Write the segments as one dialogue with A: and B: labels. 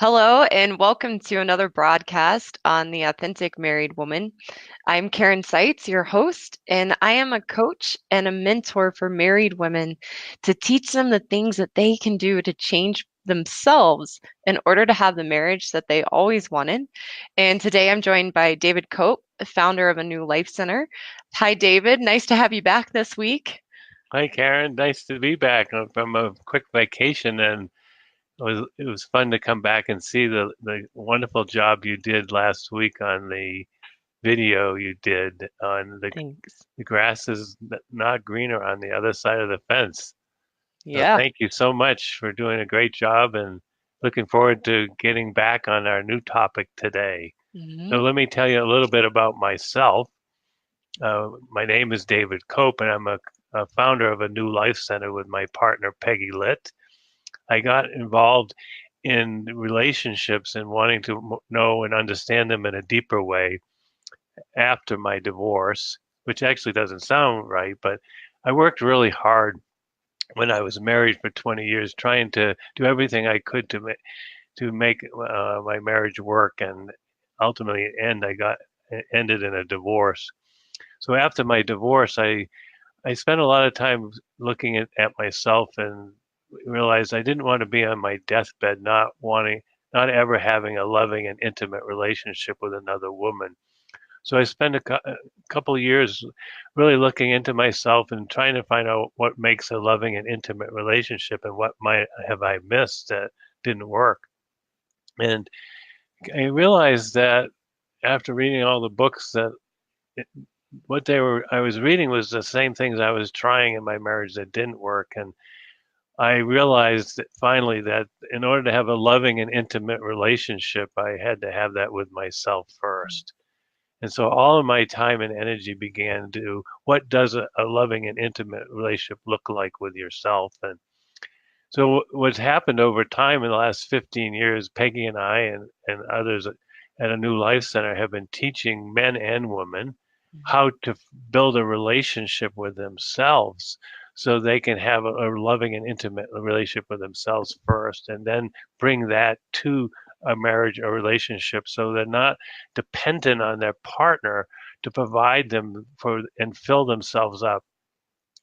A: Hello, and welcome to another broadcast on the Authentic Married Woman. I'm Karen Seitz, your host, and I am a coach and a mentor for married women to teach them the things that they can do to change themselves in order to have the marriage that they always wanted. And today I'm joined by David Cope, founder of a New Life Center. Hi, David. Nice to have you back this week.
B: Hi, Karen. Nice to be back from a quick vacation, and it was fun to come back and see the wonderful job you did last week on the video you did on
A: Thanks.
B: the grass is not greener on the other side of the fence. So
A: Yeah.
B: thank you so much for doing a great job, and looking forward to getting back on our new topic today. So
A: Mhm.
B: let me tell you a little bit about myself. My name is David Cope, and I'm a founder of a New Life Center with my partner Peggy Litt. I got involved in relationships and wanting to know and understand them in a deeper way after my divorce, which actually doesn't sound right, but I worked really hard when I was married for 20 years, trying to do everything I could to make my marriage work, and ultimately, I got ended in a divorce. So after my divorce, I spent a lot of time looking at myself and realized I didn't want to be on my deathbed not ever having a loving and intimate relationship with another woman. So I spent a couple of years really looking into myself and trying to find out what makes a loving and intimate relationship and what might have I missed that didn't work. And I realized that after reading all the books that it, what they were I was reading was the same things I was trying in my marriage that didn't work. And I realized that finally that in order to have a loving and intimate relationship, I had to have that with myself first. And so all of my time and energy began to what does a loving and intimate relationship look like with yourself? And so what's happened over time in the last 15 years, Peggy and I and others at a New Life Center have been teaching men and women how to build a relationship with themselves so they can have a loving and intimate relationship with themselves first, and then bring that to a marriage or relationship so they're not dependent on their partner to provide them for and fill themselves up.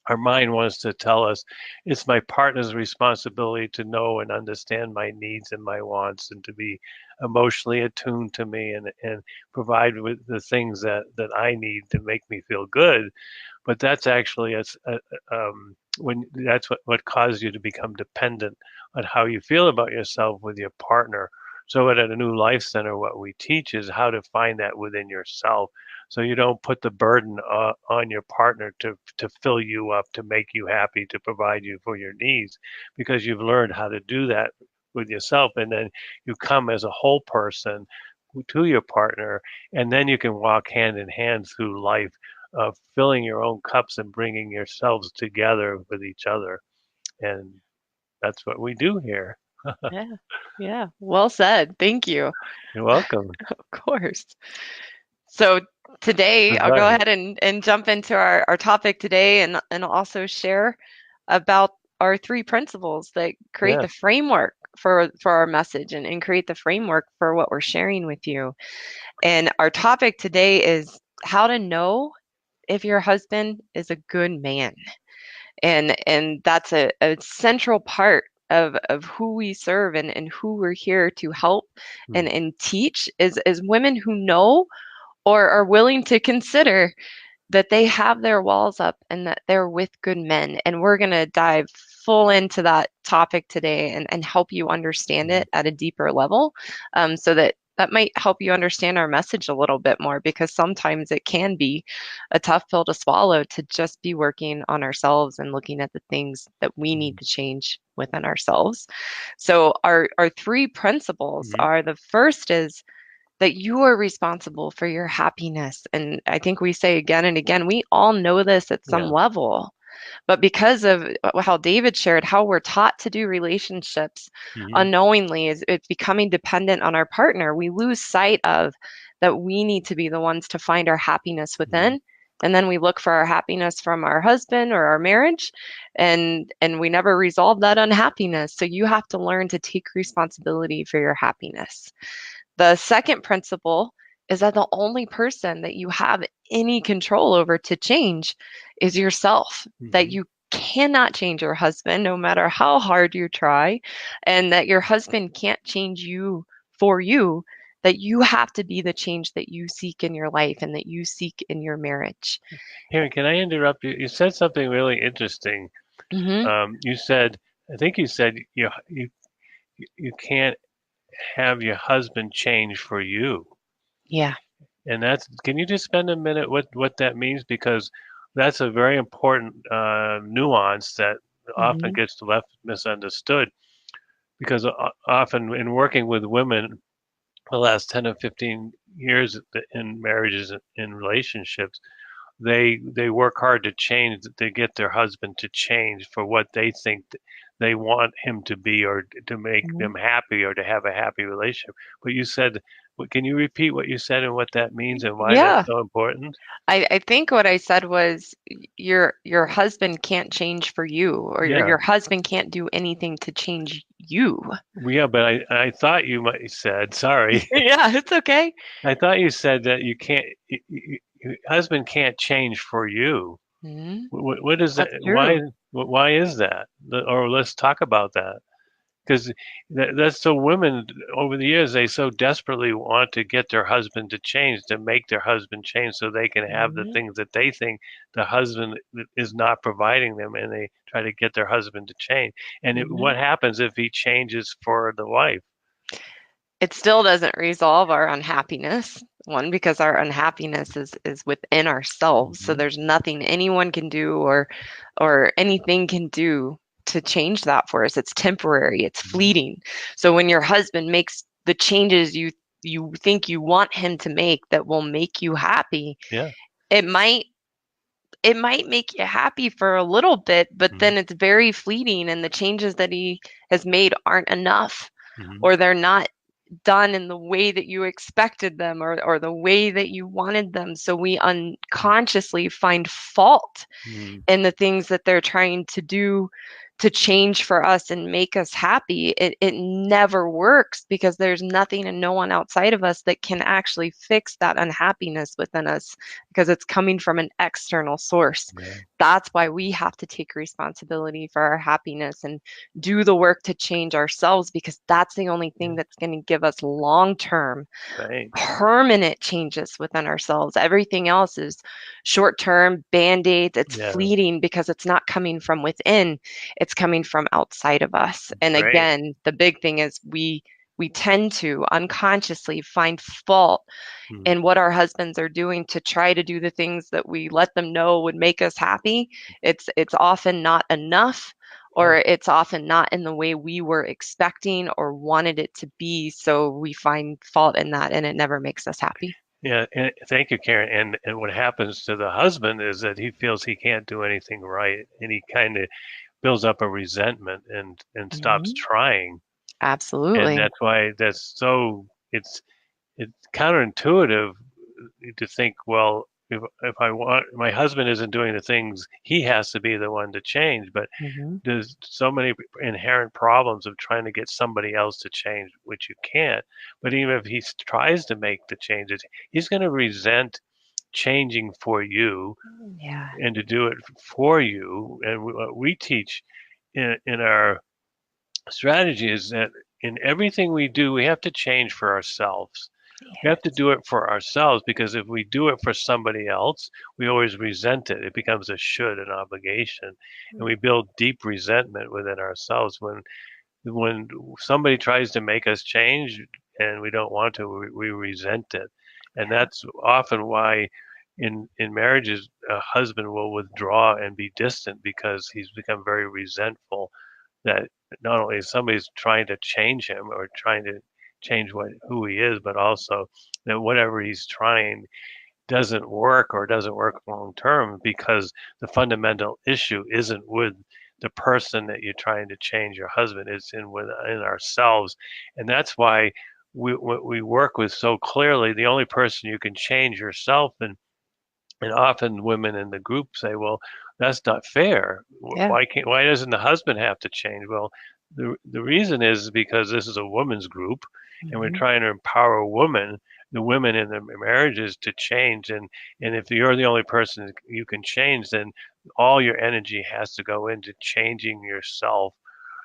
B: Our mind wants to tell us it's my partner's responsibility to know and understand my needs and my wants and to be emotionally attuned to me and provide with the things that I need to make me feel good. But that's actually when that's what causes you to become dependent on how you feel about yourself with your partner. So at a New Life Center, what we teach is how to find that within yourself, so you don't put the burden on your partner to fill you up, to make you happy, to provide you for your needs, because you've learned how to do that with yourself, and then you come as a whole person to your partner, and then you can walk hand in hand through life, filling your own cups and bringing yourselves together with each other. And that's what we do here.
A: Yeah. Yeah. Well said. Thank you.
B: You're welcome.
A: Of course. So today I'll go
B: Right.
A: ahead and jump into our topic today and also share about our three principles that create
B: Yeah.
A: the framework for our message and create the framework for what we're sharing with you. And our topic today is how to know if your husband is a good man. And that's a central part of who we serve and who we're here to help
B: Mm.
A: and teach is women who know or are willing to consider that they have their walls up and that they're with good men. And we're going to dive full into that topic today and help you understand
B: Mm.
A: it at a deeper level, so that that might help you understand our message a little bit more, because sometimes it can be a tough pill to swallow to just be working on ourselves and looking at the things that we need
B: Mm.
A: to change within ourselves. So our three principles
B: Mm.
A: are: the first is that you are responsible for your happiness. And I think we say again and again, we all know this at some
B: Yeah.
A: level. But because of how David shared, how we're taught to do relationships
B: Mm.
A: unknowingly, is it's becoming dependent on our partner. We lose sight of that we need to be the ones to find our happiness
B: Mm.
A: within and then we look for our happiness from our husband or our marriage, and we never resolve that unhappiness. So you have to learn to take responsibility for your happiness. The second principle is that the only person that you have any control over to change is yourself, that
B: Hmm.
A: you cannot change your husband no matter how hard you try, and that your husband can't change you for you, that you have to be the change that you seek in your life and that you seek in your marriage.
B: Here, can I interrupt you? You said something really interesting.
A: Hmm.
B: You said, I think you said you can't have your husband change for you.
A: Yeah.
B: And that's, can you just spend a minute what that means? Because that's a very important nuance that often
A: Hmm.
B: gets left misunderstood. Because often in working with women, the last 10 or 15 years in marriages in relationships, they work hard to change, to get their husband to change for what they think they want him to be, or to make
A: Hmm.
B: them happy, or to have a happy relationship. But you said, can you repeat what you said and what that means and why that's
A: Yeah.
B: so important?
A: I think what I said was your husband can't change for you, or
B: Yeah.
A: your husband can't do anything to change you.
B: Yeah, but I thought you might said, sorry,
A: Yeah, it's okay.
B: I thought you said that you can't, your husband can't change for you.
A: Hmm.
B: What is that?
A: That's true.
B: Why is that? Or let's talk about that. Because that's so, women over the years, they so desperately want to get their husband to change, to make their husband change so they can have the
A: Hmm.
B: things that they think the husband is not providing them, and they try to get their husband to change. And
A: Hmm.
B: what happens if he changes for the wife?
A: It still doesn't resolve our unhappiness. One, because our unhappiness is within ourselves. So
B: Hmm.
A: there's nothing anyone can do or anything can do to change that for us. It's temporary, it's
B: Hmm.
A: fleeting. So when your husband makes the changes you think you want him to make that will make you happy,
B: Yeah.
A: it might it might make you happy for a little bit, but
B: Hmm.
A: then it's very fleeting and the changes that he has made aren't enough,
B: Hmm.
A: or they're not done in the way that you expected them, or the way that you wanted them. So we unconsciously find fault
B: Hmm.
A: in the things that they're trying to do to change for us and make us happy. It never works because there's nothing and no one outside of us that can actually fix that unhappiness within us because it's coming from an external source.
B: Yeah.
A: That's why we have to take responsibility for our happiness and do the work to change ourselves, because that's the only
B: Yeah.
A: thing that's going to give us long term
B: Right.
A: permanent changes within ourselves. Everything else is short term band aids. It's
B: Yeah.
A: fleeting because it's not coming from within, it's coming from outside of us. And
B: Great.
A: again, the big thing is we tend to unconsciously find fault
B: Hmm.
A: in what our husbands are doing to try to do the things that we let them know would make us happy. It's often not enough,
B: Yeah.
A: or it's often not in the way we were expecting or wanted it to be. So we find fault in that and it never makes us happy.
B: Yeah, and thank you, Karen. And what happens to the husband is that he feels he can't do anything right, and he kind of builds up a resentment and stops
A: Mhm.
B: trying. And
A: Absolutely.
B: that's why that's so, it's counterintuitive to think, well, if I want, my husband isn't doing the things, he has to be the one to change. But
A: Hmm.
B: there's so many inherent problems of trying to get somebody else to change, which you can't. But even if he tries to make the changes, he's going to resent changing for you
A: Yeah.
B: and to do it for you. And what we teach in our strategy is that in everything we do, we have to change for ourselves. We have to
A: Yes.
B: do it for ourselves, because if we do it for somebody else, we always resent it. It becomes a should, an obligation, and we build deep resentment within ourselves when somebody tries to make us change and we don't want to. We resent it, and
A: Yeah.
B: that's often why in marriages a husband will withdraw and be distant, because he's become very resentful that not only is somebody's trying to change him or trying to change who he is, but also that whatever he's trying doesn't work, or doesn't work long term, because the fundamental issue isn't with the person that you're trying to change, your husband. It's in ourselves. And that's why we work with so clearly, the only person you can change yourself and And often women in the group say, well, that's not fair.
A: Yeah.
B: Why doesn't the husband have to change? Well, the reason is because this is a women's group and we're
A: Hmm.
B: trying to empower the women in the marriages to change. And if you're the only person you can change, then all your energy has to go into changing yourself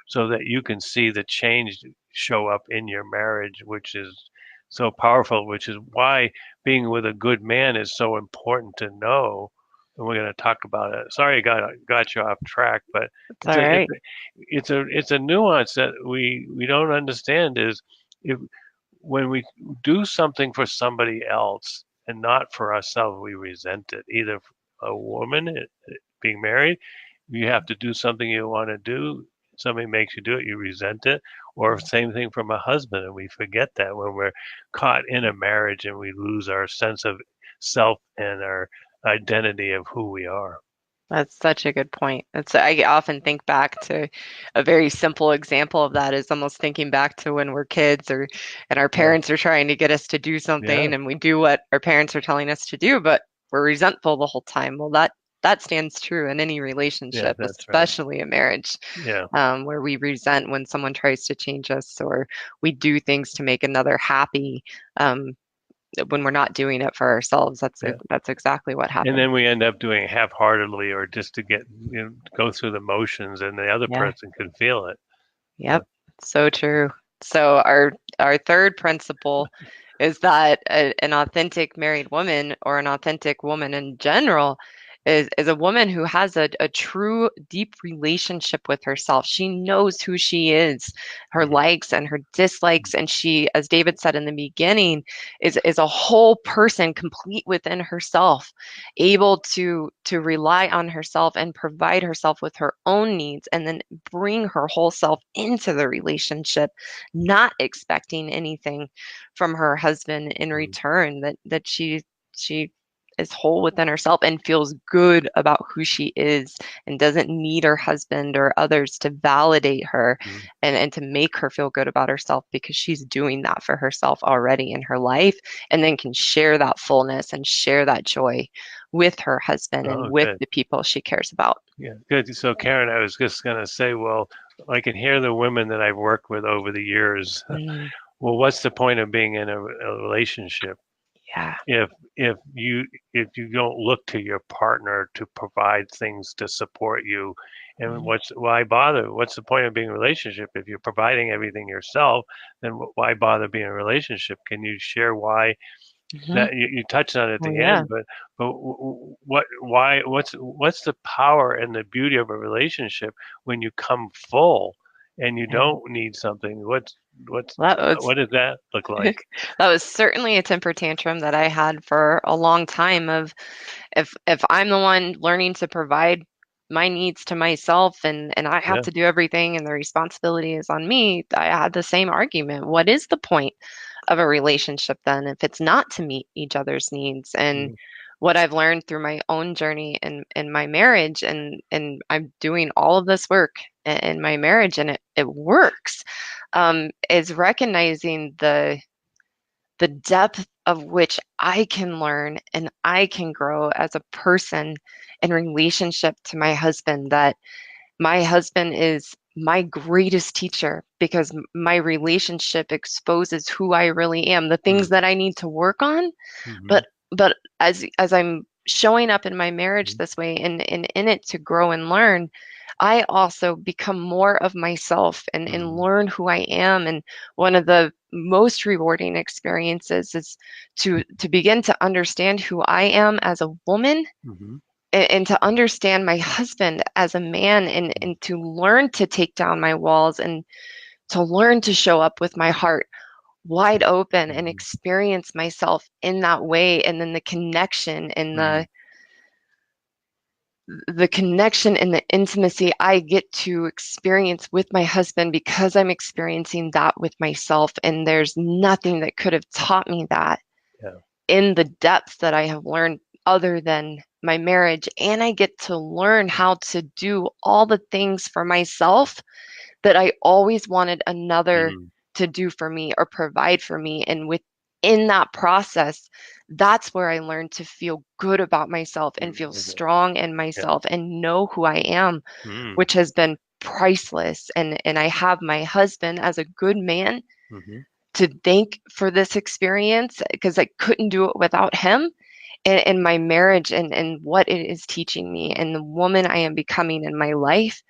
B: so that you can see the change show up in your marriage, which is so powerful, which is why being with a good man is so important to know. And we're going to talk about it. Sorry, I got you off track, but
A: It's
B: it's
A: all
B: a
A: right.
B: it's a nuance that we don't understand is if when we do something for somebody else and not for ourselves, we resent it. Either a woman being married, you have to do something you want to do. Somebody makes you do it, you resent it. Or same thing from a husband, and we forget that when we're caught in a marriage and we lose our sense of self and our identity of who we are.
A: That's such a good point. I often think back to a very simple example of that is almost thinking back to when we're kids or and our
B: Yeah,
A: parents are trying to get us to do
B: yeah,
A: something and we do what our parents are telling us to do, but we're resentful the whole time. Well, that stands true in any
B: yeah.
A: relationship,
B: That's right.
A: especially a marriage,
B: Yeah,
A: where we resent when someone tries to change us or we do things to make another happy. Um, when we're not doing it for ourselves,
B: yeah.
A: that's exactly what
B: And
A: happens.
B: then we end up doing it half-heartedly or just to get go through the motions, and the other
A: Yeah.
B: person can feel it. Yeah.
A: Yep, so true. So our third principle is that an authentic married woman or an authentic woman in general is a woman who has a true deep relationship with herself. She knows who she is, her
B: Mhm.
A: likes and her dislikes, and she, as David said in the beginning, is a whole person complete within herself, able to rely on herself and provide herself with her own needs and then bring her whole self into the relationship, not expecting anything from her husband in
B: Mhm.
A: return, that she is whole within herself and feels good about who she is and doesn't need her husband or others to validate her
B: Mhm.
A: and to make her feel good about herself because she's doing that for herself already in her life and then can share that fullness and share that joy with her husband and
B: Oh,
A: with
B: good.
A: the people she cares about.
B: Yeah, good. So, Karen, I was just going to say, well, I can hear the women that I've worked with over the years.
A: Mm,
B: Well, what's the point of being in a relationship
A: yeah.
B: if if you if you don't look to your partner to provide things to support you? And
A: Mm,
B: why bother? What's the point of being in a relationship if you're providing everything yourself? Then why bother being in a relationship? Can you share why
A: mhm.
B: that you touched on it at
A: Well,
B: the
A: yeah.
B: end, but what's the power and the beauty of a relationship when you come full and you
A: Yeah.
B: don't need something? What's
A: That was
B: what does that look like?
A: that was certainly a temper tantrum that I had for a long time of if I'm the one learning to provide my needs to myself and I have
B: Yeah.
A: to do everything and the responsibility is on me, I had the same argument. What is the point of a relationship then if it's not to meet each other's needs? And
B: Mm,
A: what I've learned through my own journey in my marriage and I'm doing all of this work in my marriage and it works, is recognizing the depth of which I can learn and I can grow as a person in relationship to my husband, that my husband is my greatest teacher because my relationship exposes who I really am, the things
B: mm,
A: that I need to work on.
B: mhm,
A: But as I'm showing up in my marriage
B: mm,
A: this way and in it to grow and learn, I also become more of myself and
B: mhm,
A: learn who I am. And one of the most rewarding experiences is to begin to understand who I am as a woman
B: mhm,
A: and to understand my husband as a man
B: mm,
A: and to learn to take down my walls and to learn to show up with my heart wide open and
B: mhm,
A: experience myself in that way and then
B: mm,
A: the connection and the intimacy I get to experience with my husband because I'm experiencing that with myself and there's nothing that could have taught me that
B: yeah.
A: in the depth that I have learned other than my marriage and I get to learn how to do all the things for myself that I always wanted another
B: Mm,
A: to do for me or provide for me. And with in that process, that's where I learned to feel good about myself and feel
B: Mm-hmm.
A: strong in
B: Yeah.
A: myself and know who I am,
B: Mm.
A: which has been priceless. And I have my husband as a good man
B: Mm-hmm.
A: to thank for this experience because I couldn't do it without him and my marriage and what it is teaching me and the woman I am becoming in my life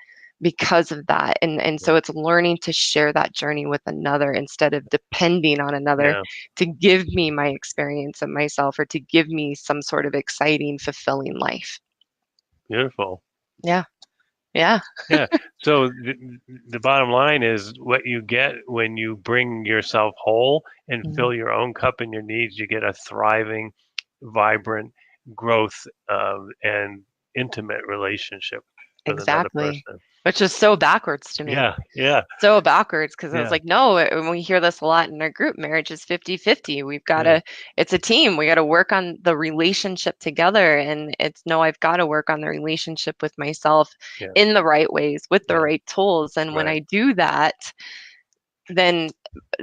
A: because of that. And
B: Yeah.
A: so it's learning to share that journey with another instead of depending on another
B: Yeah.
A: to give me my experience of myself or to give me some sort of exciting, fulfilling life.
B: Beautiful.
A: Yeah. Yeah.
B: Yeah. So the bottom line is what you get when you bring yourself whole and
A: Mhm.
B: fill your own cup and your needs, you get a thriving, vibrant growth and intimate relationship with another
A: Exactly.
B: person.
A: Which is so backwards to me.
B: Yeah. Yeah.
A: So backwards because I was
B: Yeah.
A: like, no, and we hear this a lot in our group, marriage is 50-50. We've got
B: Yeah.
A: to, it's a team. We got to work on the relationship together. And it's no, I've got to work on the relationship with myself
B: Yeah.
A: in the right ways, with the
B: Yeah.
A: right tools. And when
B: Right.
A: I do that, then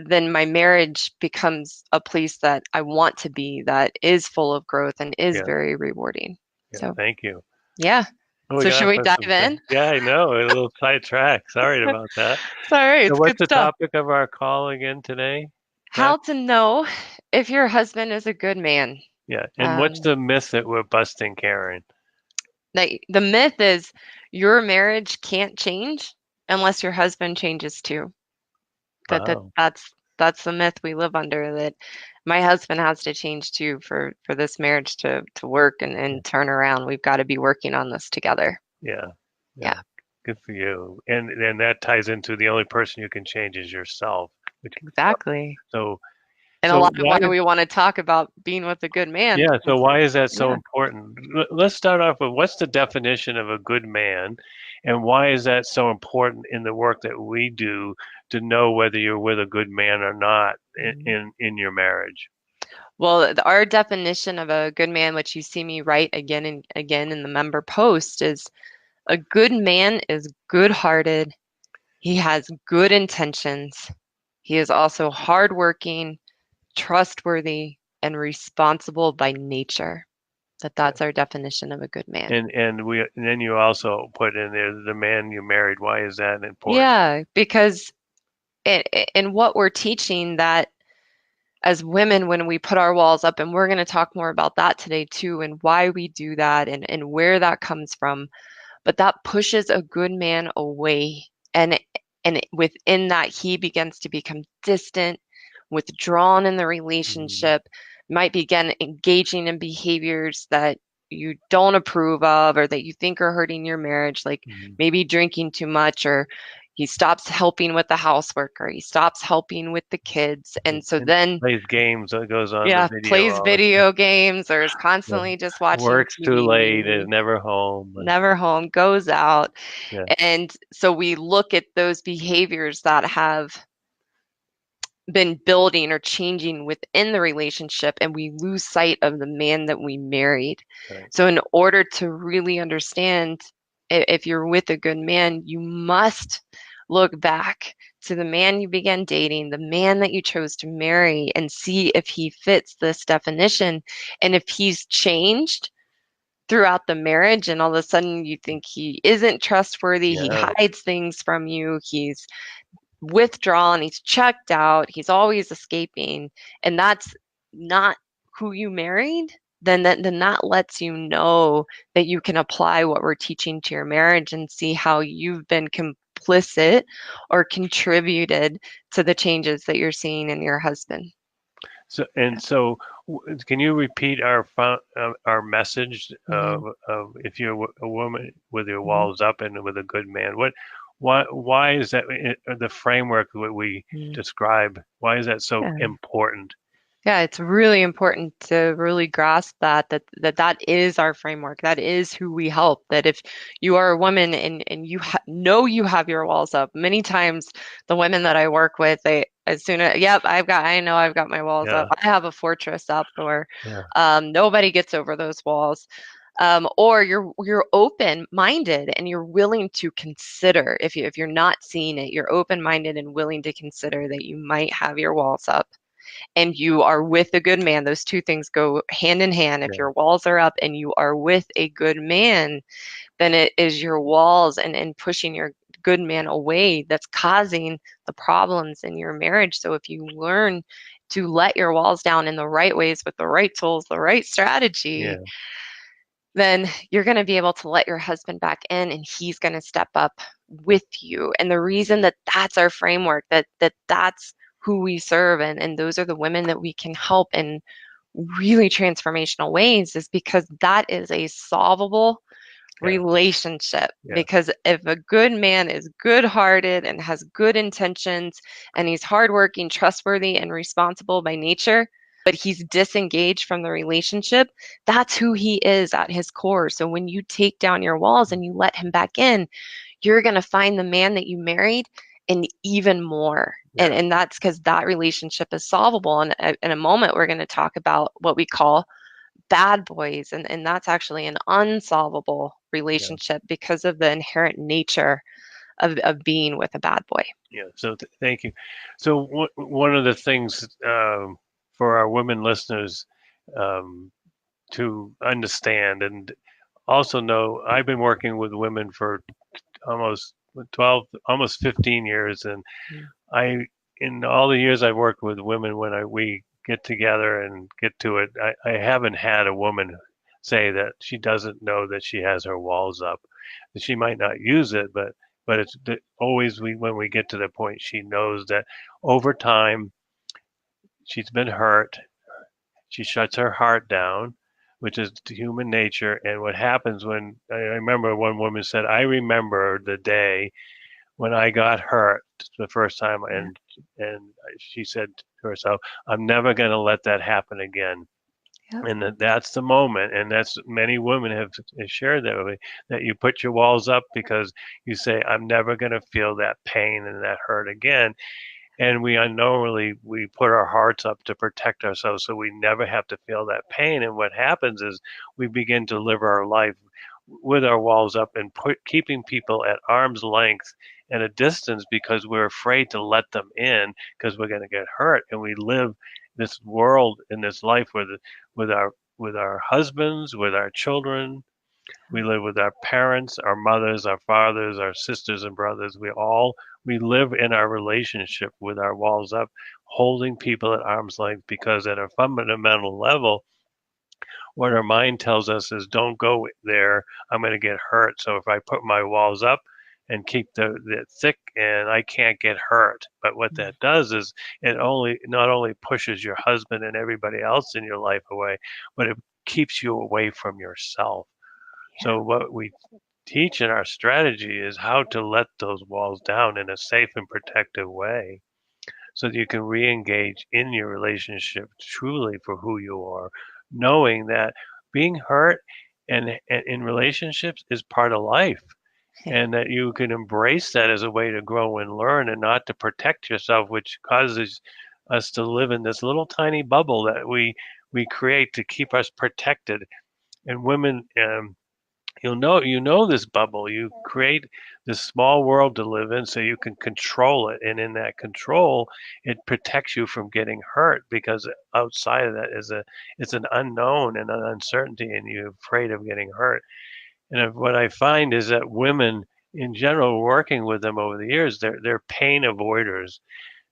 A: my marriage becomes a place that I want to be, that is full of growth and is
B: Yeah.
A: very rewarding.
B: Yeah.
A: So
B: Thank you.
A: yeah.
B: Oh, we
A: So
B: got
A: should
B: off
A: we
B: on
A: dive
B: some.
A: in?
B: Yeah, I know. A little sidetrack. Sorry about that.
A: Sorry,
B: So,
A: it's
B: what's
A: good
B: the
A: stuff.
B: topic of our call again today, Beth?
A: How to know if your husband is a good man.
B: Yeah. And what's
A: Um,
B: the myth that we're busting, Karen?
A: the myth is your marriage can't change unless your husband changes too.
B: Wow.
A: That's the myth we live under, that my husband has to change too for this marriage to work and turn around. We've got to be working on this together.
B: Yeah. Yeah.
A: Yeah,
B: Good for you. And that ties into the only person you can change is yourself. Which,
A: exactly.
B: so
A: And a
B: so
A: lot of
B: why
A: why
B: is
A: we want to talk about being with a good man.
B: yeah, so why is that so
A: Yeah.
B: important? Let's start off with what's the definition of a good man and why is that so important in the work that we do to know whether you're with a good man or not
A: Mhm.
B: in your marriage?
A: Well, our definition of a good man, which you see me write again and again in the member post, is a good man is good-hearted. He has good intentions. He is also hardworking, trustworthy, and responsible by nature. That's our definition of a good man.
B: And then you also put in there the man you married. Why is that important?
A: Yeah, because in what we're teaching that as women, when we put our walls up, and we're going to talk more about that today too, and why we do that and where that comes from. But that pushes a good man away. And within that, he begins to become distant, withdrawn in the
B: Mhm.
A: relationship, might begin engaging in behaviors that you don't approve of or that you think are hurting your marriage, like
B: Mhm.
A: maybe drinking too much, or he stops helping with the housework, or he stops helping with the kids. And so
B: And
A: then,
B: plays games. It goes on the
A: yeah,
B: video
A: plays
B: all the time.
A: video games or is
B: Yeah.
A: constantly just watching
B: Works too late. Is
A: TV,
B: never home.
A: never home, goes out.
B: Yeah.
A: And so we look at those behaviors that have been building or changing within the relationship and we lose sight of the man that we married.
B: Right.
A: So, in order to really understand if you're with a good man, you must look back to the man you began dating, the man that you chose to marry, and see if he fits this definition and if he's changed throughout the marriage and all of a sudden you think he isn't trustworthy, he
B: Yeah.
A: hides things from you, he's withdrawn, he's checked out, he's always escaping, and that's not who you married, then that lets you know that you can apply what we're teaching to your marriage and see how you've been complicit or contributed to the changes that you're seeing in your husband.
B: So, can you repeat our message
A: Mhm.
B: of if you're a woman with your
A: Mhm.
B: walls up and with a good man? Why is that the framework that we
A: Mhm.
B: describe? Why is that so
A: Yeah.
B: important?
A: Yeah, it's really important to really grasp that is our framework. That is who we help. That if you are a woman and you know you have your walls up, many times the women that I work with, they as soon as yep, I know I've got my walls up.
B: Yeah,
A: I have a fortress up, or
B: yeah,
A: nobody gets over those walls. Or you're open-minded and you're willing to consider if you're not seeing it, you're open-minded and willing to consider that you might have your walls up and you are with a good man, those two things go hand in hand. If
B: Yeah.
A: your walls are up and you are with a good man, then it is your walls and pushing your good man away that's causing the problems in your marriage. So if you learn to let your walls down in the right ways with the right tools, the right strategy,
B: Yeah.
A: then you're going to be able to let your husband back in and he's going to step up with you. And the reason that that's our framework, that's who we serve, and those are the women that we can help in really transformational ways, is because that is a solvable
B: Yeah.
A: relationship.
B: Yeah.
A: Because if a good man is good-hearted and has good intentions and he's hardworking, trustworthy, and responsible by nature, but he's disengaged from the relationship, that's who he is at his core. So when you take down your walls and you let him back in, you're going to find the man that you married and even more. And,
B: Yeah.
A: and that's because that relationship is solvable. And in a moment, we're going to talk about what we call bad boys, and that's actually an unsolvable
B: Yeah.
A: relationship because of the inherent nature of being with a bad boy.
B: Yeah. So thank you. So one of the things for our women listeners um, to understand and also know, I've been working with women for almost 12, almost 15 years, and
A: Mm.
B: I, in all the years I've worked with women, when we get together and get to it, I haven't had a woman say that she doesn't know that she has her walls up. She might not use it, but it's always when we get to the point, she knows that over time she's been hurt. She shuts her heart down, which is human nature. And what happens when I remember one woman said, "I remember the day when I got hurt the first time,"
A: Yeah.
B: and she said to herself, "I'm never going to let that happen again."
A: Yep.
B: And that's the moment, and that's many women have shared that with me, that you put your walls up because you say, "I'm never going to feel that pain and that hurt again." And we unknowingly we put our hearts up to protect ourselves so we never have to feel that pain. And what happens is we begin to live our life with our walls up and keeping people at arm's length and a distance because we're afraid to let them in because we're going to get hurt. And we live this world in this life with our husbands, with our children. We live with our parents, our mothers, our fathers, our sisters and brothers. We live in our relationship with our walls up, holding people at arm's length because at a fundamental level, what our mind tells us is don't go there, I'm going to get hurt. So if I put my walls up and keep the thick and I can't get hurt. But what that does is it only not only pushes your husband and everybody else in your life away, but it keeps you away from yourself.
A: Yeah.
B: So what we teach in our strategy is how to let those walls down in a safe and protective way so that you can re-engage in your relationship truly for who you are, knowing that being hurt and in relationships is part of life, and that you can embrace that as a way to grow and learn and not to protect yourself, which causes us to live in this little tiny bubble that we create to keep us protected. And women, you know this bubble. You create this small world to live in so you can control it. And in that control, it protects you from getting hurt because outside of that is it's an unknown and an uncertainty and you're afraid of getting hurt. And what I find is that women in general, working with them over the years, they're pain avoiders.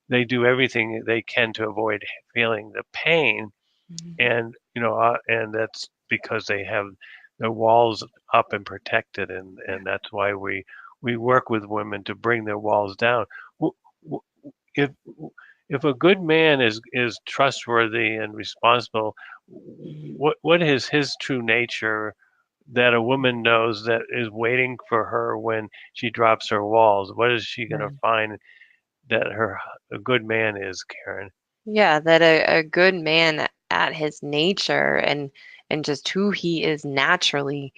B: They do everything they can to avoid feeling the pain,
A: Mhm.
B: and and that's because they have their walls up and protected, and that's why we work with women to bring their walls down. If if a good man is trustworthy and responsible,
A: Mhm.
B: what is his true nature that a woman knows that is waiting for her when she drops her walls? What is she going to
A: Yeah.
B: find that a good man is, Karen?
A: Yeah, that a good man at his nature and just who he is naturally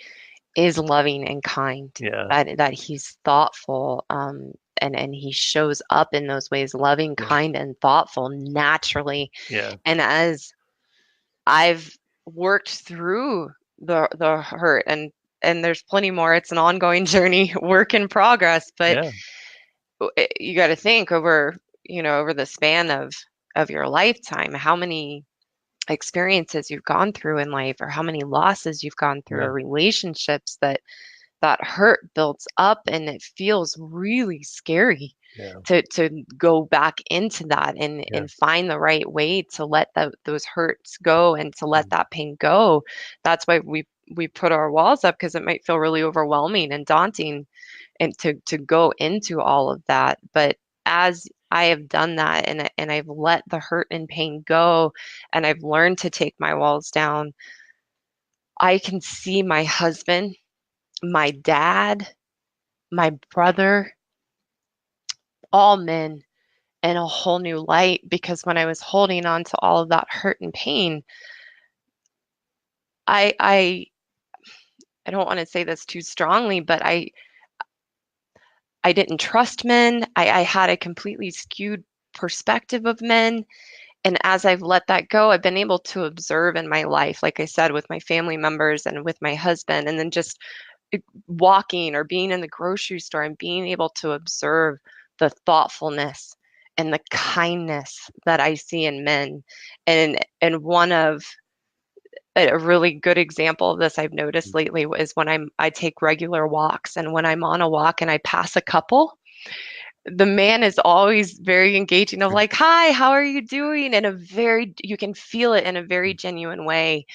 A: is loving and kind.
B: Yeah,
A: That he's thoughtful, and he shows up in those ways, loving,
B: yeah,
A: kind, and thoughtful naturally.
B: yeah,
A: And as I've worked through the hurt, and there's plenty more. It's an ongoing journey, work in progress, but
B: yeah,
A: you got to think over, over the span of of your lifetime, how many experiences you've gone through in life, or how many losses you've gone through,
B: Yeah.
A: or relationships that hurt builds up, and it feels really scary
B: Yeah.
A: to go back into that
B: Yeah.
A: and find the right way to let those hurts go and to let
B: Mm.
A: that pain go. That's why we put our walls up, because it might feel really overwhelming and daunting and to go into all of that. But as I have done that, and I've let the hurt and pain go, and I've learned to take my walls down, I can see my husband, my dad, my brother, all men in a whole new light, because when I was holding on to all of that hurt and pain, I I I don't want to say this too strongly, but I didn't trust men. I had a completely skewed perspective of men. And as I've let that go, I've been able to observe in my life, like I said, with my family members and with my husband, and then just walking or being in the grocery store and being able to observe the thoughtfulness and the kindness that I see in men. And one of a really good example of this I've noticed lately is when I take regular walks, and when I'm on a walk and I pass a couple, the man is always very engaging of like, "Hi, how are you doing?" In a very, you can feel it in a very genuine way.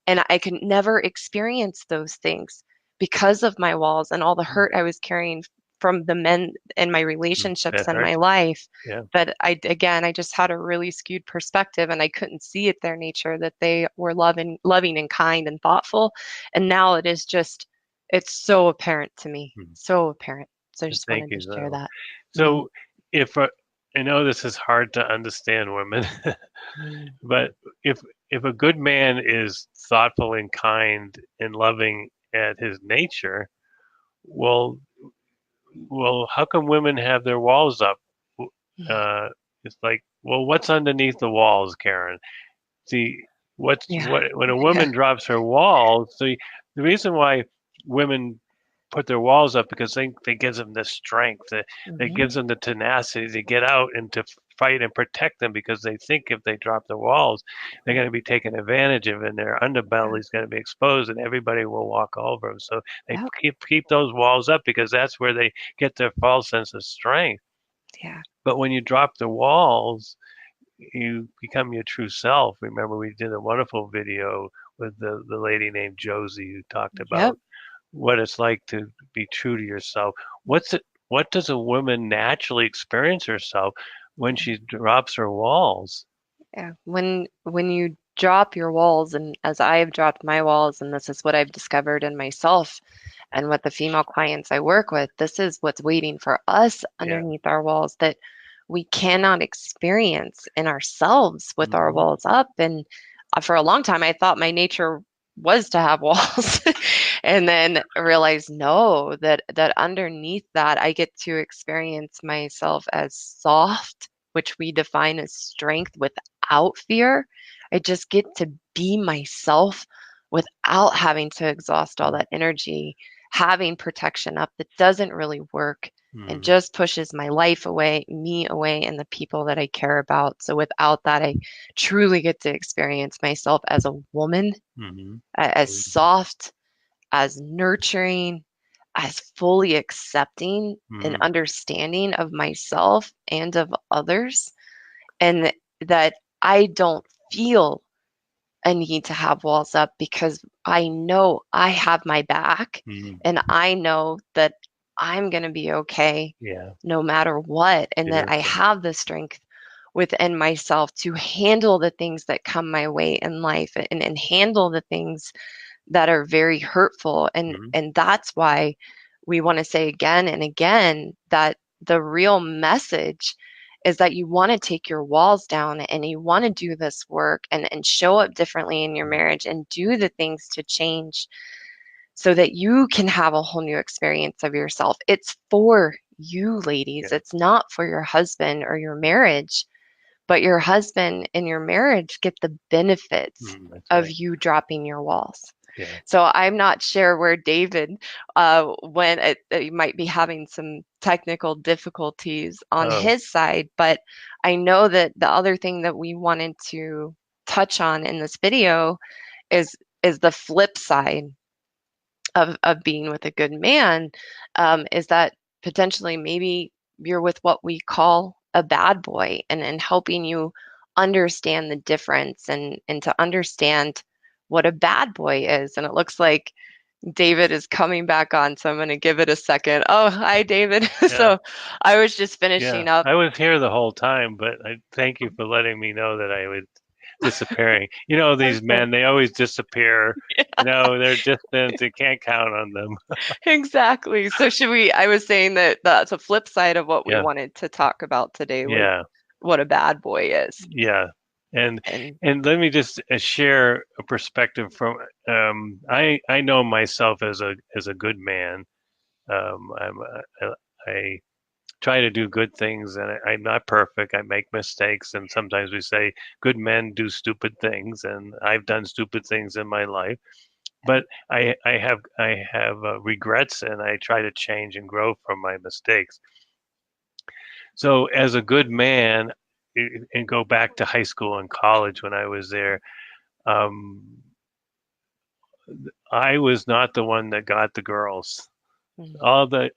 A: And I could never experience those things because of my walls and all the hurt I was carrying from the men in my relationships
B: That
A: and my
B: hurt.
A: life.
B: Yeah.
A: That I just had a really skewed perspective, and I couldn't see it their nature, that they were loving and kind and thoughtful. And now it's so apparent to me,
B: Mm.
A: so apparent. So I just
B: Thank
A: wanted to
B: you,
A: share
B: though.
A: that. Mhm.
B: So, if I know this is hard to understand, women,
A: Mm.
B: but if if a good man is thoughtful and kind and loving at his nature, well, how come women have their walls up?
A: Mm.
B: Uh, it's like, well, what's underneath the walls, Karen? See,
A: Yeah.
B: what when a
A: Yeah.
B: woman drops her walls, the reason why women put their walls up because they gives them the strength, that
A: Hmm.
B: gives them the tenacity to get out and to fight and protect them because they think if they drop the walls, they're going to be taken advantage of and their underbelly is going to be exposed and everybody will walk over them. So they
A: Yeah.
B: keep those walls up because that's where they get their false sense of strength.
A: Yeah.
B: But when you drop the walls, you become your true self. Remember, we did a wonderful video with the lady named Josie who talked
A: Yep.
B: about what it's like to be true to yourself. What does a woman naturally experience herself when she drops her walls?
A: Yeah. When you drop your walls, and as I have dropped my walls, and this is what I've discovered in myself and with the female clients I work with, this is what's waiting for us
B: Yeah.
A: underneath our walls that we cannot experience in ourselves with our
B: Hmm.
A: walls up. And for a long time, I thought my nature was to have walls. And then realized no, that underneath that I get to experience myself as soft, which we define as strength without fear. I just get to be myself without having to exhaust all that energy, having protection up that doesn't really work and
B: Hmm.
A: just pushes my life away, me away, and the people that I care about. So without that, I truly get to experience myself as a woman,
B: Hmm.
A: as soft, as nurturing, as fully accepting and
B: Hmm.
A: understanding of myself and of others, and that I don't feel a need to have walls up, because I know I have my back,
B: Hmm.
A: and I know that I'm going to be okay
B: Yeah.
A: no matter what, and that I
B: Beautiful.
A: have the strength within myself to handle the things that come my way in life, and handle the things that are very hurtful.
B: Hmm.
A: And that's why we want to say again and again that the real message is that you want to take your walls down, and you want to do this work, and show up differently in your marriage, and do the things to change so that you can have a whole new experience of yourself. It's for you, ladies.
B: Yeah.
A: It's not for your husband or your marriage, but your husband and your marriage get the benefits
B: That's
A: of
B: right.
A: you dropping your walls.
B: Yeah.
A: So I'm not sure where David, when he might be having some technical difficulties on
B: Oh,
A: his side, but I know that the other thing that we wanted to touch on in this video is is the flip side of being with a good man, is that potentially maybe you're with what we call a bad boy, and helping you understand the difference, and to understand what a bad boy is. And it looks like David is coming back on, so I'm going to give it a second. Oh, hi, David.
B: yeah.
A: So I was just
B: Yeah.
A: finishing up.
B: I was here the whole time, but I thank you for letting me know that I was disappearing. These
A: Okay.
B: men, they always disappear. They're distant. You can't count on them.
A: Exactly. So should we, I was saying that that's a flip side of what we
B: Yeah.
A: wanted to talk about today was
B: Yeah.
A: what a bad boy is.
B: Yeah. And
A: And
B: and let me just share a perspective from I know myself as a good man. I try to do good things, and I'm not perfect. I make mistakes, and sometimes we say good men do stupid things, and I've done stupid things in my life. But I have regrets, and I try to change and grow from my mistakes. So as a good man, and go back to high school and college when I was there, um, I was not the one that got the girls.
A: mm,
B: All the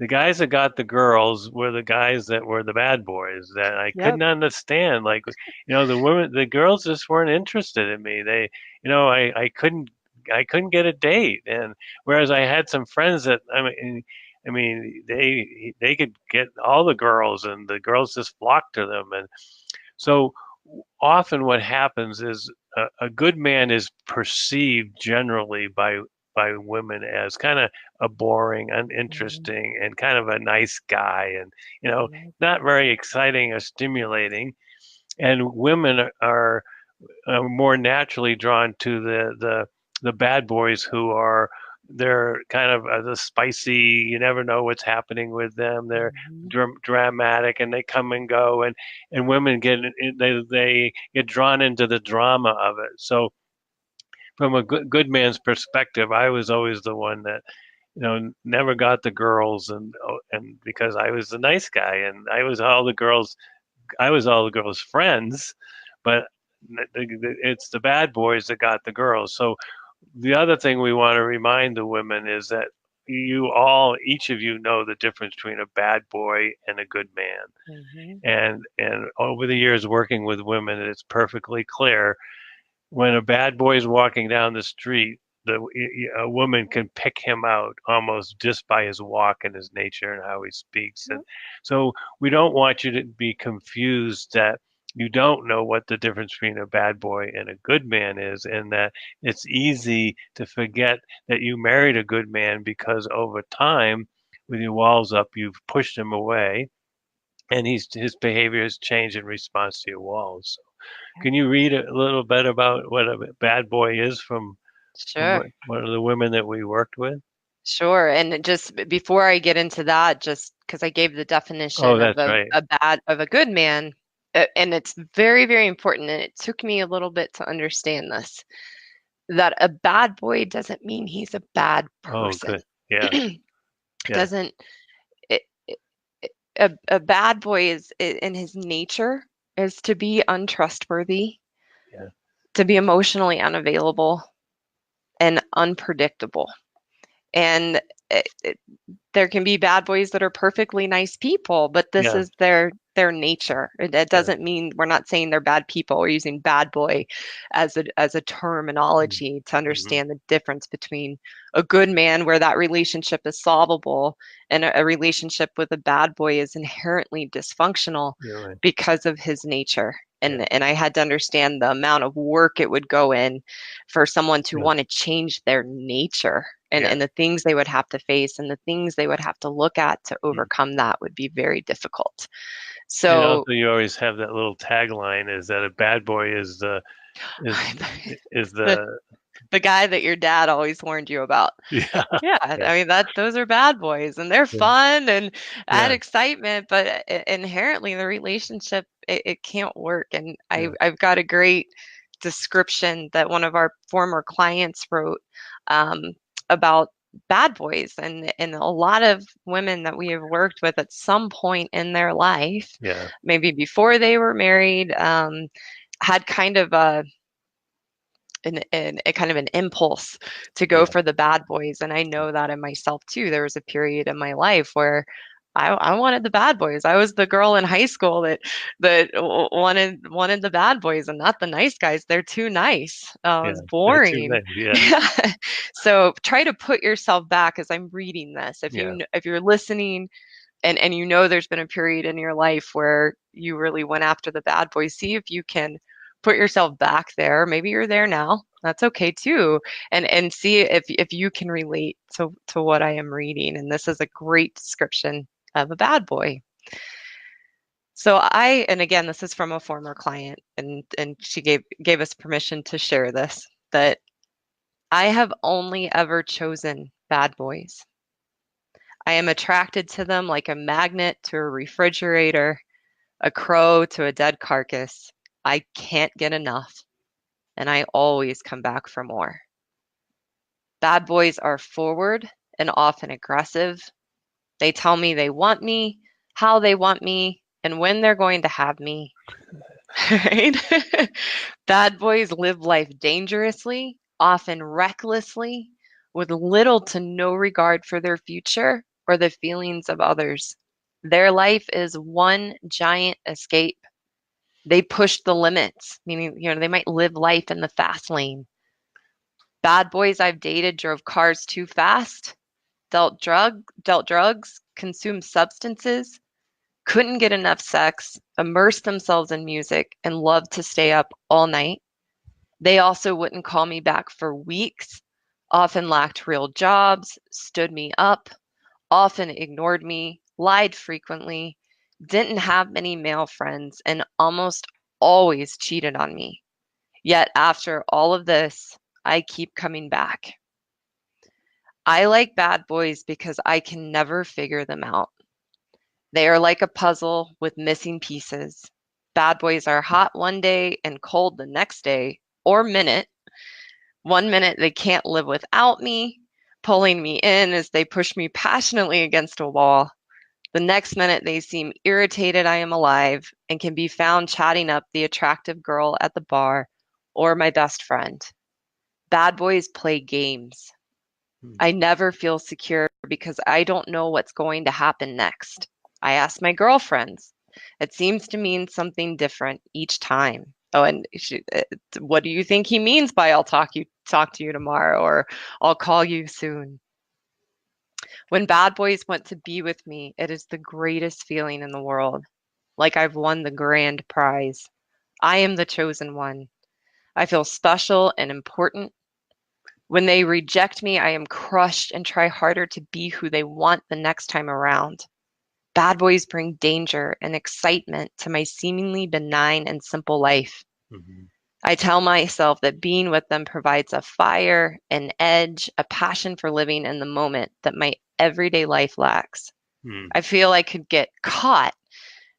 B: guys that got the girls were the guys that were the bad boys that I
A: yep.
B: couldn't understand. Like, the girls just weren't interested in me. I couldn't get a date. And whereas I had some friends that, they could get all the girls, and the girls just flocked to them. And so often what happens is a good man is perceived generally by women as kind of a boring,
A: Mhm,
B: uninteresting, and kind of a nice guy, and
A: mhm,
B: not very exciting or stimulating. And women are more naturally drawn to the bad boys who are they're kind of the spicy. You never know what's happening with them. They're
A: mhm.
B: dramatic, and they come and go, and women they get drawn into the drama of it. So from a good man's perspective, I was always the one that never got the girls, and because I was the nice guy, and I was all the girls' friends, but it's the bad boys that got the girls. So the other thing we want to remind the women is that each of you know the difference between a bad boy and a good man.
A: Mhm.
B: And over the years working with women, it's perfectly clear when a bad boy is walking down the street, a woman can pick him out almost just by his walk and his nature and how he speaks. And so we don't want you to be confused that you don't know what the difference between a bad boy and a good man is, and that it's easy to forget that you married a good man because over time, with your walls up, you've pushed him away, and his behavior has changed in response to your walls. Can you read a little bit about what a bad boy is from
A: Sure.
B: one of the women that we worked with?
A: Sure. And just before I get into that, just because I gave the
B: Oh,
A: definition of
B: that's right.
A: a good man, and it's very, very important, and it took me a little bit to understand this, that a bad boy doesn't mean he's a bad
B: Oh,
A: person.
B: good. Yeah, yeah,
A: Doesn't it, it, a bad boy is in his nature is to be untrustworthy,
B: yeah,
A: to be emotionally unavailable and unpredictable. And there can be bad boys that are perfectly nice people, but this
B: yeah,
A: is their nature. That
B: yeah.
A: doesn't mean we're not saying they're bad people. We're using bad boy as a terminology to
B: Mm-hmm.
A: understand the difference between a good man where that relationship is solvable and a relationship with a bad boy is inherently dysfunctional
B: You're right.
A: because of his nature.
B: Yeah,
A: And I had to understand the amount of work it would go in for someone to
B: yeah,
A: want to change their nature,
B: yeah.
A: and the things they would have to face and the things they would have to look at to
B: Mm.
A: overcome that would be very difficult.
B: And
A: So
B: also, you always have that little tagline: "Is that a bad boy is is
A: the
B: the
A: the guy that your dad always warned you about.
B: yeah,
A: Yeah,
B: yeah,
A: I mean that those are bad boys and they're
B: yeah,
A: fun and add
B: yeah,
A: excitement, but inherently the relationship it can't work. And
B: yeah,
A: I've got a great description that one of our former clients wrote um, about bad boys, and a lot of women that we have worked with at some point in their life,
B: Yeah.
A: maybe before they were married, had kind of a kind of an impulse to go
B: Yeah.
A: for the bad boys. And I know that in myself too. There was a period in my life where I wanted the bad boys. I was the girl in high school that wanted the bad boys and not the nice guys. They're too nice. It
B: Yeah.
A: was
B: They're too
A: boring.
B: nice. Yeah.
A: So try to put yourself back as I'm reading this.
B: Yeah.
A: If you're listening and you know there's been a period in your life where you really went after the bad boys, see if you can put yourself back there. Maybe you're there now. That's okay too. And see if you can relate to what I am reading. And this is a great description of a bad boy. So and again, this is from a former client, and she gave us permission to share this, that I have only ever chosen bad boys. I am attracted to them like a magnet to a refrigerator, a crow to a dead carcass. I can't get enough, and I always come back for more. Bad boys are forward and often aggressive. They tell me they want me, how they want me, and when they're going to have me. Right? Bad boys live life dangerously, often recklessly, with little to no regard for their future or the feelings of others. Their life is one giant escape. They push the limits, meaning, they might live life in the fast lane. Bad boys I've dated drove cars too fast, dealt drugs, consumed substances, couldn't get enough sex, immersed themselves in music, and loved to stay up all night. They also wouldn't call me back for weeks, often lacked real jobs, stood me up, often ignored me, lied frequently, didn't have many male friends, and almost always cheated on me. Yet after all of this, I keep coming back. I like bad boys because I can never figure them out. They are like a puzzle with missing pieces. Bad boys are hot one day and cold the next day or minute. One minute they can't live without me, pulling me in as they push me passionately against a wall. The next minute they seem irritated I am alive and can be found chatting up the attractive girl at the bar or my best friend. Bad boys play games.
B: Hmm.
A: I never feel secure because I don't know what's going to happen next. I ask my girlfriends. It seems to mean something different each time. Oh, and what do you think he means by I'll talk to you tomorrow, or I'll call you soon? When bad boys want to be with me, it is the greatest feeling in the world, like I've won the grand prize. I am the chosen one. I feel special and important. When they reject me, I am crushed and try harder to be who they want the next time around. Bad boys bring danger and excitement to my seemingly benign and simple life.
B: Mhm.
A: I tell myself that being with them provides a fire, an edge, a passion for living in the moment that my everyday life lacks.
B: Hmm.
A: I feel I could get caught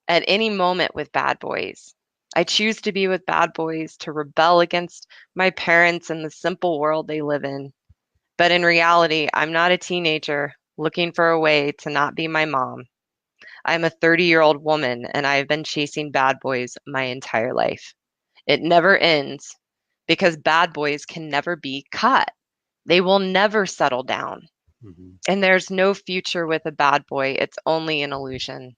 A: at any moment with bad boys. I choose to be with bad boys to rebel against my parents and the simple world they live in. But in reality, I'm not a teenager looking for a way to not be my mom. I'm a 30-year-old woman and I've been chasing bad boys my entire life. It never ends because bad boys can never be caught. They will never settle down.
B: Mhm.
A: And there's no future with a bad boy. It's only an illusion.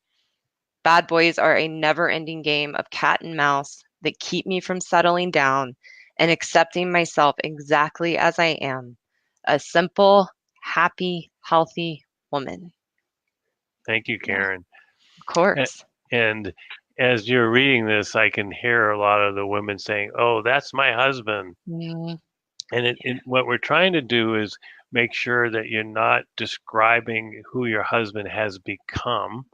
A: Bad boys are a never ending game of cat and mouse that keep me from settling down and accepting myself exactly as I am, a simple, happy, healthy woman.
B: Thank you,
A: Yeah,
B: Karen.
A: of
B: A-
A: course.
B: And as you're reading this, I can hear a lot of the women saying, "Oh, that's my husband."
A: Mm,
B: And what we're trying to do is make sure that you're not describing who your husband has become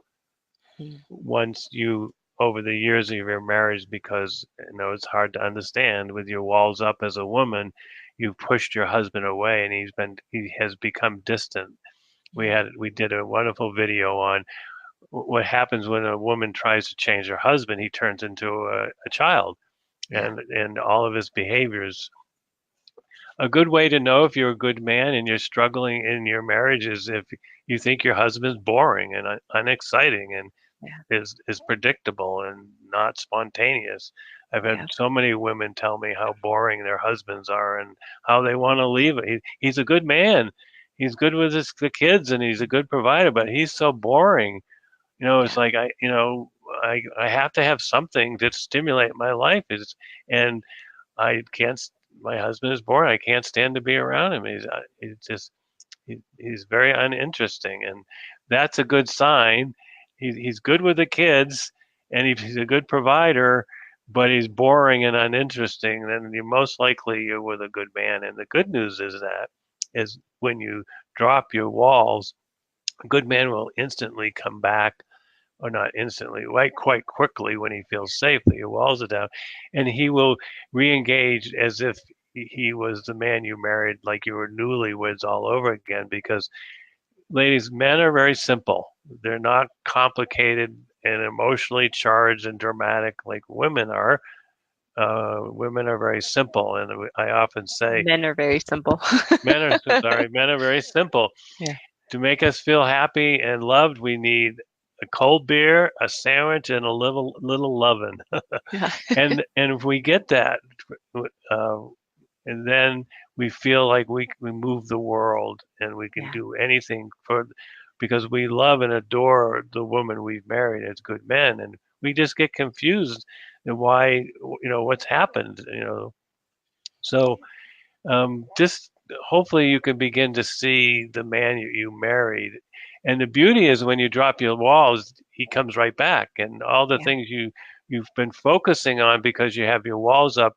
A: mm,
B: once you, over the years of your marriage, because it's hard to understand with your walls up as a woman, you've pushed your husband away and he has become distant. We did a wonderful video on what happens when a woman tries to change her husband. He turns into a child,
A: Yeah.
B: and all of his behaviors. A good way to know if you're a good man and you're struggling in your marriage is if you think your husband's boring and unexciting and
A: Yeah.
B: is predictable and not spontaneous. I've had
A: Yeah.
B: so many women tell me how boring their husbands are and how they want to leave it. He's a good man. He's good with the kids and he's a good provider, but he's so boring. It's
A: Yeah.
B: like I have to have something to stimulate my life. Is and I can't. My husband is boring. I can't stand to be around him. He's just he's very uninteresting, and that's a good sign. He's good with the kids, and he's a good provider, but he's boring and uninteresting. Then you're most likely you're with a good man. And the good news is when you drop your walls, a good man will instantly come back, or not instantly, like quite quickly when he feels safe that your walls are down, and he will re-engage as if he was the man you married, like you were newlyweds all over again. Because, ladies, men are very simple. They're not complicated and emotionally charged and dramatic like women are. Women are very simple, and I often say
A: Men are very simple.
B: men are very simple.
A: Yeah.
B: To make us feel happy and loved, we need a cold beer, a sandwich, and a little loving.
A: Yeah.
B: And if we get that, uh, and then we feel like we move the world and we can
A: Yeah.
B: do anything because we love and adore the woman we've married as good men, and we just get confused and why what's happened. So just hopefully you can begin to see the man you married. And the beauty is when you drop your walls, he comes right back. And all the
A: Yeah.
B: things you've been focusing on because you have your walls up,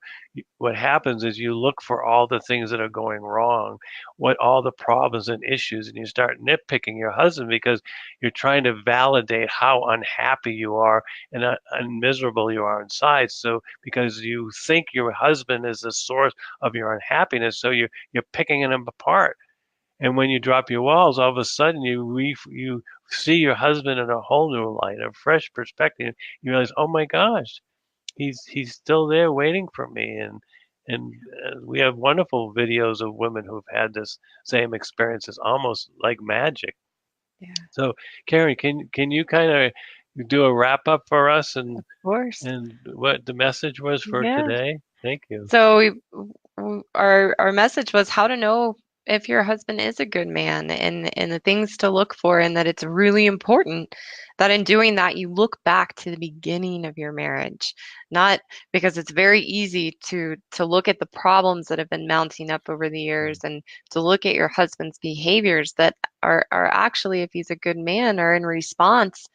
B: what happens is you look for all the things that are going wrong, what all the problems and issues, and you start nitpicking your husband because you're trying to validate how unhappy you are and miserable you are inside. So because you think your husband is the source of your unhappiness, so you're picking them apart. And when you drop your walls, all of a sudden you see your husband in a whole new light, a fresh perspective. You realize, oh my gosh, he's still there waiting for me. And we have wonderful videos of women who've had this same experience. It's almost like magic.
A: Yeah.
B: So, Karen, can you kind of do a wrap up for us
A: Of course.
B: and what the message was for
A: Yeah.
B: today? Thank you.
A: So our message was how to know if your husband is a good man and the things to look for, and that it's really important that in doing that you look back to the beginning of your marriage. Not because it's very easy to look at the problems that have been mounting up over the years and to look at your husband's behaviors that are actually, if he's a good man, are in response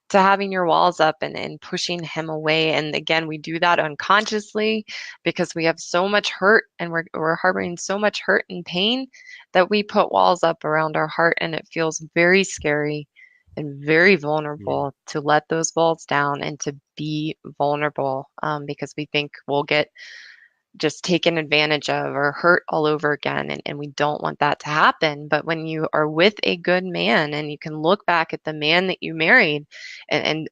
A: to having your walls up and pushing him away. And again, we do that unconsciously because we have so much hurt and we're harboring so much hurt and pain that we put walls up around our heart, and it feels very scary and very
B: Mm,
A: vulnerable to let those walls down and to be vulnerable, because we think we'll get just taken advantage of or hurt all over again. And we don't want that to happen. But when you are with a good man and you can look back at the man that you married and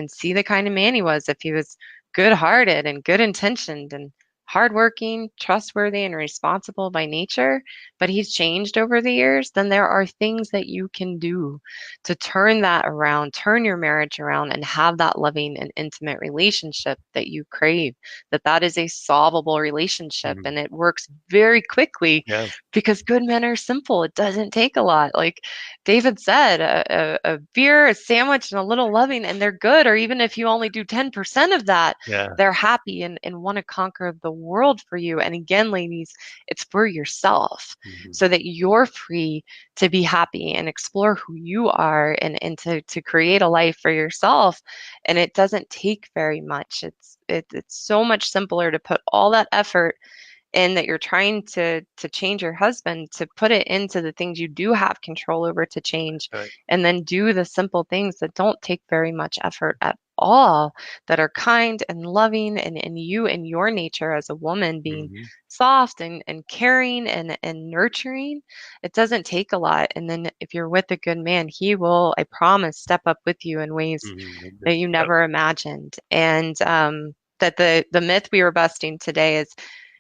A: see the kind of man he was, if he was good hearted and good intentioned and hardworking, trustworthy, and responsible by nature, but he's changed over the years, then there are things that you can do to turn that around, turn your marriage around, and have that loving and intimate relationship that you crave. That is a solvable relationship,
B: mhm.
A: and it works very quickly
B: Yeah,
A: because good men are simple. It doesn't take a lot. Like David said, a beer, a sandwich, and a little loving, and they're good. Or even if you only do 10% of that,
B: yeah.
A: they're happy and want to conquer the world for you. And again, ladies, it's for yourself
B: Mhm,
A: so that you're free to be happy and explore who you are and to create a life for yourself. And it doesn't take very much. It's so much simpler to put all that effort in that you're trying to change your husband, to put it into the things you do have control over to change,
B: right.
A: and then do the simple things that don't take very much effort at all, that are kind and loving, and you and your nature as a woman being
B: Mhm,
A: soft and caring and nurturing. It doesn't take a lot. And then if you're with a good man, he will, I promise, step up with you in ways
B: mhm.
A: that you
B: Yep.
A: never imagined. And that the myth we were busting today is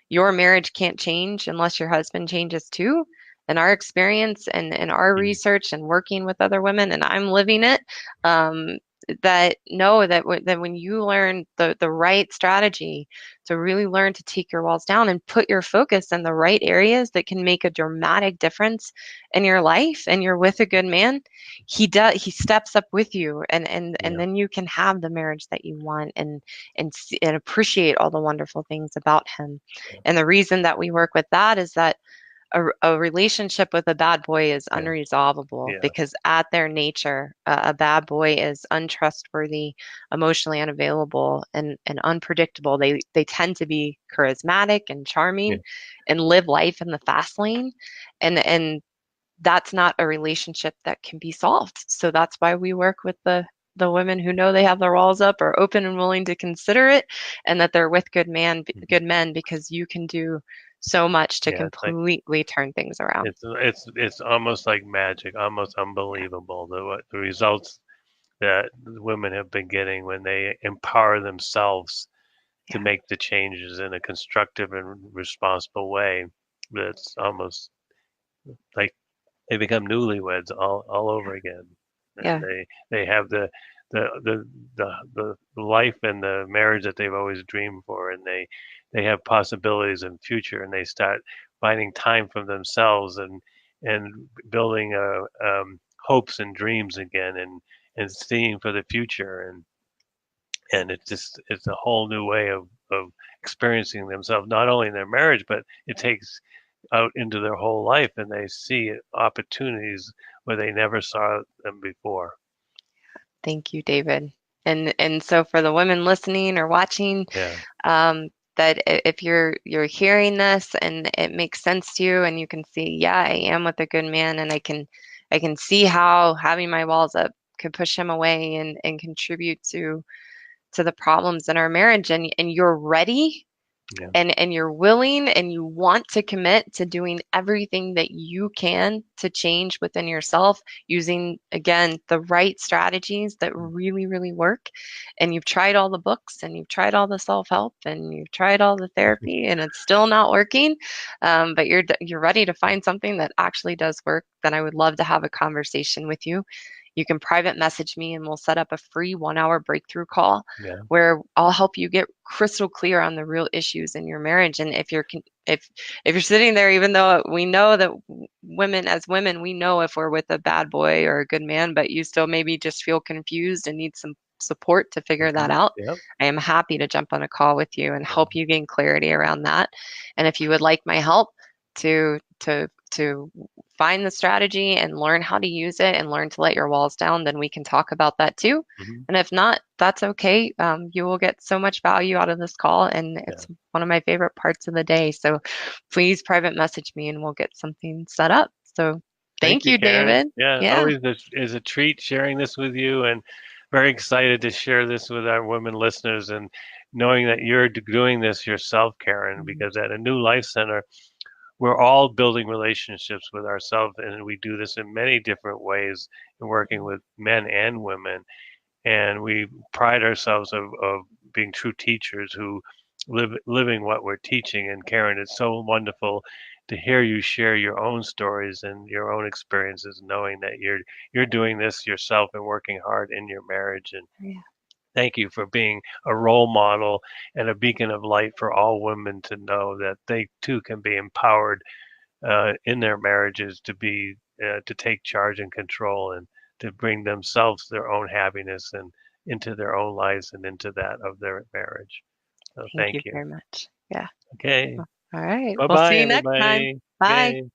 A: your marriage can't change unless your husband changes too. In our experience and our
B: Mhm.
A: research and working with other women, and I'm living it, um, that know that that when you learn the right strategy to really learn to take your walls down and put your focus in the right areas that can make a dramatic difference in your life, and you're with a good man, he steps up with you, and
B: Yeah.
A: then you can have the marriage that you want, and appreciate all the wonderful things about him. And the reason that we work with that is that a relationship with a bad boy is
B: Yeah.
A: unresolvable,
B: Yeah.
A: because at their nature, a bad boy is untrustworthy, emotionally unavailable, and unpredictable. They tend to be charismatic and
B: Yeah.
A: charming and live life in the fast lane. And that's not a relationship that can be solved. So that's why we work with the women who know they have their walls up, are open and willing to consider it, and that they're with
B: Mhm.
A: good men, because you can do so much to
B: Yeah. It's like
A: completely turn things around.
B: it's almost like magic, almost
A: Yeah,
B: unbelievable the results that the women have been getting when they empower themselves to
A: yeah,
B: make the changes in a constructive and responsible way. That's almost like they become newlyweds all over again, and
A: yeah.
B: they have the the the life and the marriage that they've always dreamed for, and they have possibilities in the future, and they start finding time for themselves and building hopes and dreams again, and seeing for the future, and it's a whole new way of experiencing themselves, not only in their marriage, but it takes out into their whole life, and they see opportunities where they never saw them before.
A: Thank you, David. And so for the women listening or watching,
B: Yeah.
A: um, that if you're hearing this and it makes sense to you, and you can see, yeah, I am with a good man, and I can see how having my walls up could push him away and contribute to the problems in our marriage, and you're ready,
B: Yeah.
A: and you're willing, and you want to commit to doing everything that you can to change within yourself, using again the right strategies that really really work, and you've tried all the books, and you've tried all the self-help, and you've tried all the therapy, and it's still not working, but you're ready to find something that actually does work, then I would love to have a conversation with you. You can private message me, and we'll set up a free 1 hour breakthrough call
B: Yeah.
A: where I'll help you get crystal clear on the real issues in your marriage. And if you're sitting there, even though we know that women, as women, we know if we're with a bad boy or a good man, but you still maybe just feel confused and need some support to figure that
B: Hmm.
A: out,
B: Yep.
A: I am happy to jump on a call with you and
B: Yeah.
A: help you gain clarity around that. And if you would like my help to find the strategy and learn how to use it and learn to let your walls down, then we can talk about that too.
B: Hmm.
A: And if not, that's okay. You will get so much value out of this call, and
B: Yeah.
A: it's one of my favorite parts of the day. So please private message me, and we'll get something set up. So
B: Thank
A: thank
B: you,
A: you,
B: Karen.
A: David.
B: Yeah,
A: Yeah.
B: always is a treat sharing this with you, and very excited to share this with our women listeners, and knowing that you're doing this yourself, Karen,
A: Mhm.
B: because at a New Life Center, we're all building relationships with ourselves, and we do this in many different ways in working with men and women. And we pride ourselves of being true teachers who living what we're teaching. And Karen, it's so wonderful to hear you share your own stories and your own experiences, knowing that you're doing this yourself and working hard in your marriage. And
A: Yeah.
B: thank you for being a role model and a beacon of light for all women to know that they too can be empowered in their marriages to take charge and control, and to bring themselves their own happiness and into their own lives and into that of their marriage. So
A: Thank
B: thank
A: you
B: you.
A: very much. Yeah.
B: Okay.
A: All right.
B: Bye
A: We'll
B: bye,
A: see you next time.
B: everybody.
A: Bye.
B: Okay.